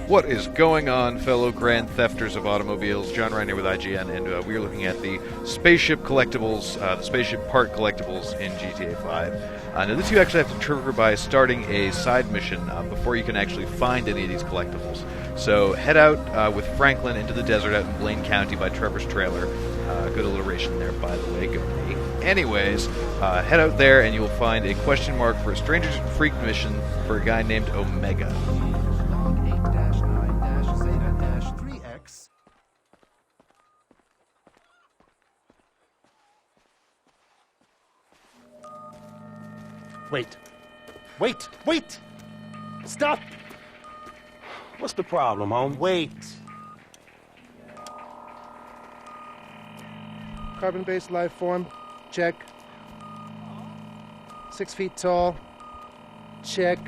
What is going on, fellow grand thefters of automobiles? John Ryan here with IGN, and we are looking at the spaceship collectibles, the spaceship part collectibles in GTA 5. Now this you actually have to trigger by starting a side mission before you can actually find any of these collectibles. So head out with Franklin into the desert out in Blaine County by Trevor's Trailer. Good alliteration there, by the way, go me. Anyways, head out there and you'll find a question mark for a Strangers and Freak mission for a guy named Omega. Wait! Stop! What's the problem, home? Wait. Carbon-based life form, check. 6 feet tall, check.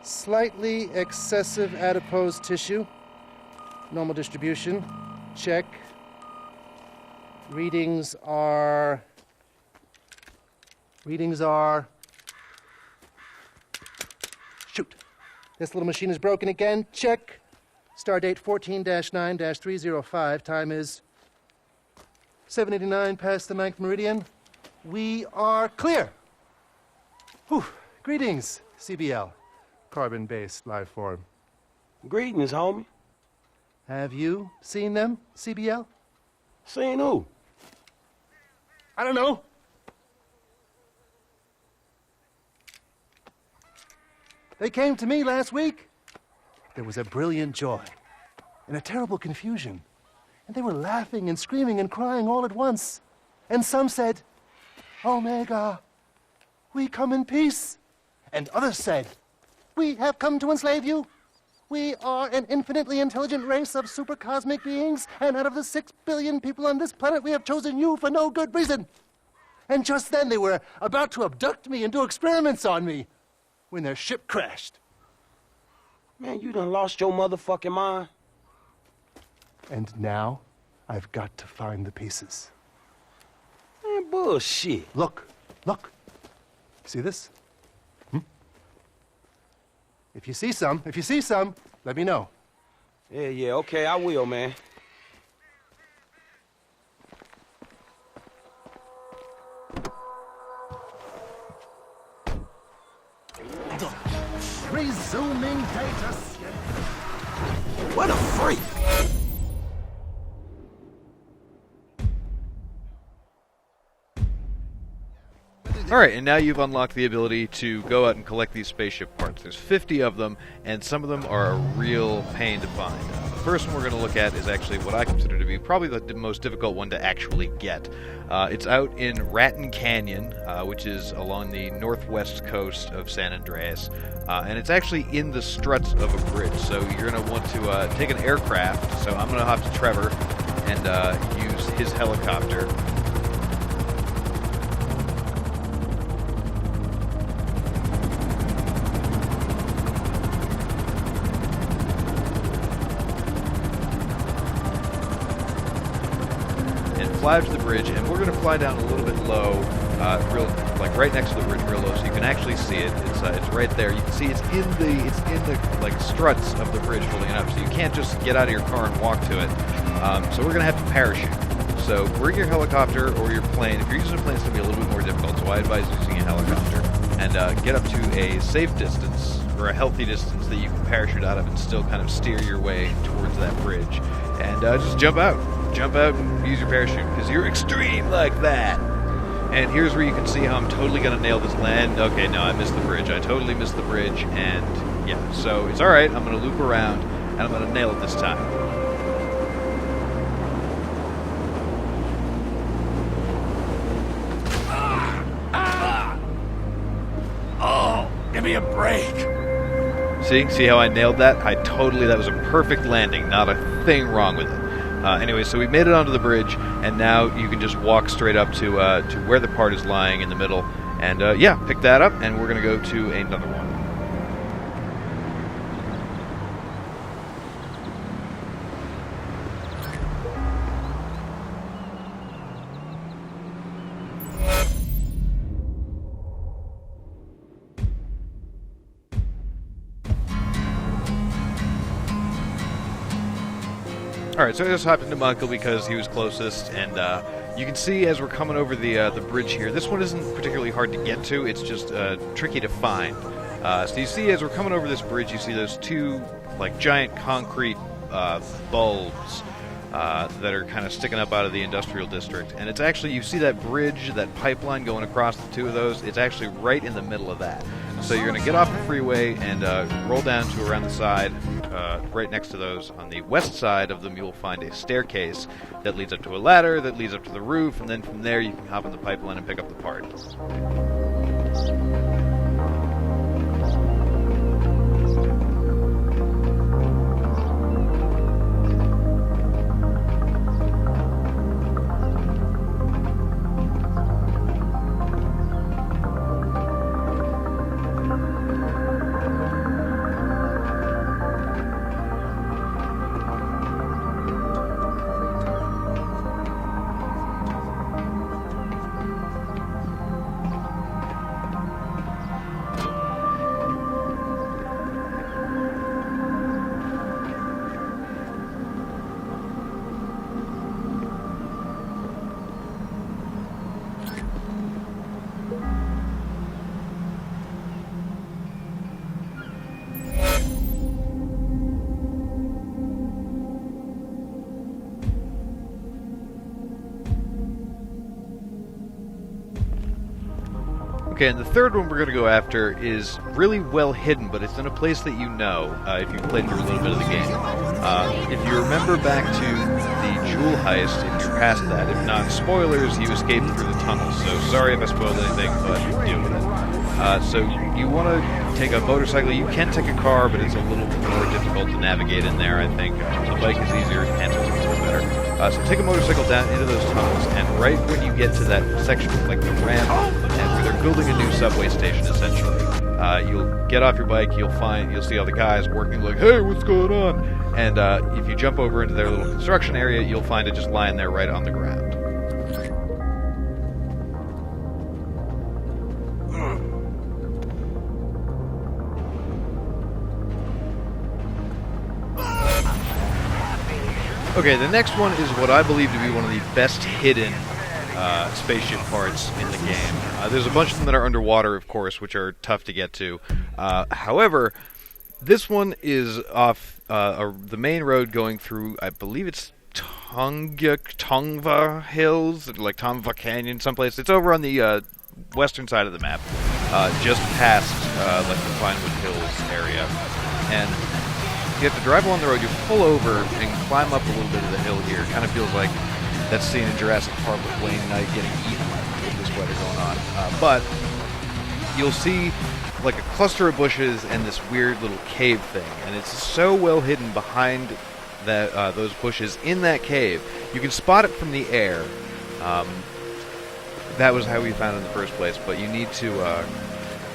Slightly excessive adipose tissue, normal distribution, check. Readings are... Shoot. This little machine is broken again. Check. Stardate 14-9-305. Time is 7:89 past the 9th meridian. We are clear. Whew. Greetings, CBL. Carbon-based life form. Greetings, homie. Have you seen them, CBL? Seen who? I don't know. They came to me last week. There was a brilliant joy and a terrible confusion. And they were laughing and screaming and crying all at once. And some said, Omega, we come in peace. And others said, we have come to enslave you. We are an infinitely intelligent race of super cosmic beings, and out of the 6 billion people on this planet, we have chosen you for no good reason. And just then they were about to abduct me and do experiments on me, when their ship crashed. Man, you done lost your motherfucking mind. And now, I've got to find the pieces. Man, bullshit. Look. See this? If you see some, let me know. Yeah, okay, I will, man. Resuming data. What a freak! Alright, and now you've unlocked the ability to go out and collect these spaceship parts. There's 50 of them, and some of them are a real pain to find. The first one we're going to look at is actually what I consider to be probably the most difficult one to actually get. It's out in Raton Canyon, which is along the northwest coast of San Andreas, and it's actually in the struts of a bridge, so you're going to want to take an aircraft, so I'm going to hop to Trevor and use his helicopter. Fly up to the bridge, and we're going to fly down a little bit low, like right next to the bridge, real low, so you can actually see it. It's right there. You can see it's in the like struts of the bridge holding it up, so you can't just get out of your car and walk to it. So we're going to have to parachute. So bring your helicopter or your plane. If you're using a plane, it's going to be a little bit more difficult, so I advise using a helicopter. And get up to a safe distance, or a healthy distance that you can parachute out of and still kind of steer your way towards that bridge. And just jump out. Jump out and use your parachute, because you're extreme like that. And here's where you can see how I'm totally going to nail this land. Okay, no, I missed the bridge. I totally missed the bridge, and yeah, so it's alright. I'm going to loop around, and I'm going to nail it this time. Oh, give me a break. See how I nailed that? That was a perfect landing, not a thing wrong with it. Anyway, so we made it onto the bridge, and now you can just walk straight up to where the part is lying in the middle, and yeah, pick that up, and we're going to go to another one. Alright, so I just hopped into my uncle because he was closest, and you can see as we're coming over the bridge here, this one isn't particularly hard to get to, it's just tricky to find. So you see as we're coming over this bridge, you see those two like giant concrete bulbs that are kind of sticking up out of the industrial district. And it's actually, you see that bridge, that pipeline going across the two of those, it's actually right in the middle of that. So you're going to get off the freeway and roll down to around the side, right next to those. On the west side of them, you'll find a staircase that leads up to a ladder, that leads up to the roof, and then from there you can hop in the pipeline and pick up the parts. Okay, and the third one we're going to go after is really well hidden, but it's in a place that you know, if you've played through a little bit of the game. If you remember back to the jewel heist, if you're past that, if not spoilers, you escaped through the tunnel, so sorry if I spoiled anything, but deal with it. So you want to take a motorcycle, you can take a car, but it's a little more difficult to navigate in there, I think. The bike is easier, and it's a little better. So take a motorcycle down into those tunnels, and right when you get to that section, like the ramp, and where they're building a new subway station, essentially, you'll get off your bike, you'll see all the guys working like, hey, what's going on? And if you jump over into their little construction area, you'll find it just lying there right on the ground. Okay, the next one is what I believe to be one of the best hidden spaceship parts in the game. There's a bunch of them that are underwater, of course, which are tough to get to. However, this one is off the main road going through, I believe it's Tongva Hills, like Tongva Canyon, someplace. It's over on the western side of the map, just past like the Vinewood Hills area. And you have to drive along the road, you pull over and climb up a little bit of the hill here. It kind of feels like that scene in Jurassic Park with Wayne Knight getting eaten with this weather going on. But you'll see like a cluster of bushes and this weird little cave thing. And it's so well hidden behind that those bushes in that cave. You can spot it from the air. That was how we found it in the first place. But you need to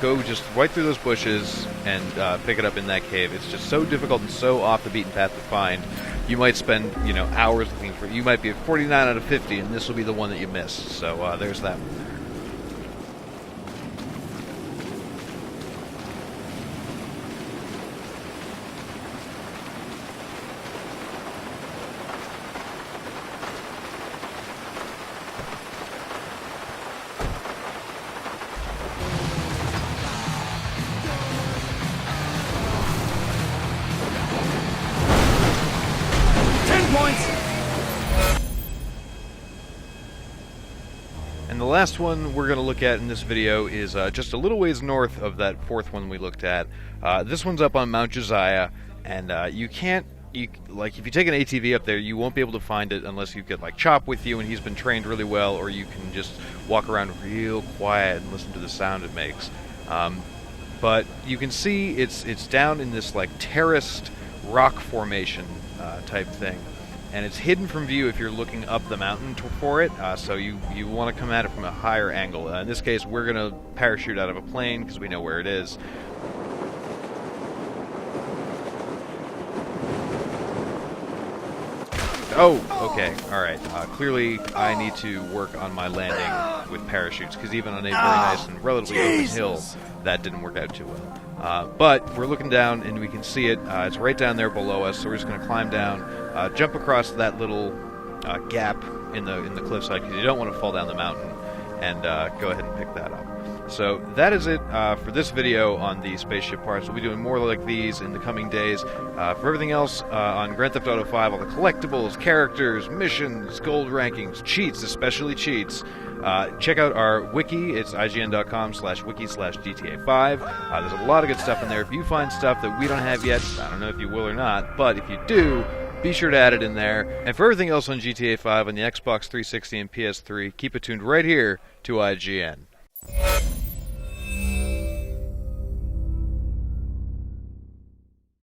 go just right through those bushes and pick it up in that cave. It's just so difficult and so off the beaten path to find. You might spend, hours looking for it. You might be at 49 out of 50, and this will be the one that you missed. So there's that one. And the last one we're going to look at in this video is just a little ways north of that fourth one we looked at. This one's up on Mount Josiah, and if you take an ATV up there, you won't be able to find it unless you get like Chop with you and he's been trained really well, or you can just walk around real quiet and listen to the sound it makes. But you can see it's down in this like terraced rock formation type thing. And it's hidden from view if you're looking up the mountain for it, so you want to come at it from a higher angle. In this case, we're going to parachute out of a plane because we know where it is. Oh, okay, alright. Clearly, I need to work on my landing with parachutes, because even on a very nice and relatively open hill, that didn't work out too well. But we're looking down, and we can see it. It's right down there below us, so we're just going to climb down, jump across that little gap in the cliffside, because you don't want to fall down the mountain, and go ahead and pick that up. So that is it for this video on the spaceship parts. We'll be doing more like these in the coming days. For everything else on Grand Theft Auto 5, all the collectibles, characters, missions, gold rankings, cheats, especially cheats, check out our wiki. It's ign.com/wiki/GTA5. There's a lot of good stuff in there. If you find stuff that we don't have yet, I don't know if you will or not, but if you do, be sure to add it in there. And for everything else on GTA 5 on the Xbox 360 and PS3, keep it tuned right here to IGN.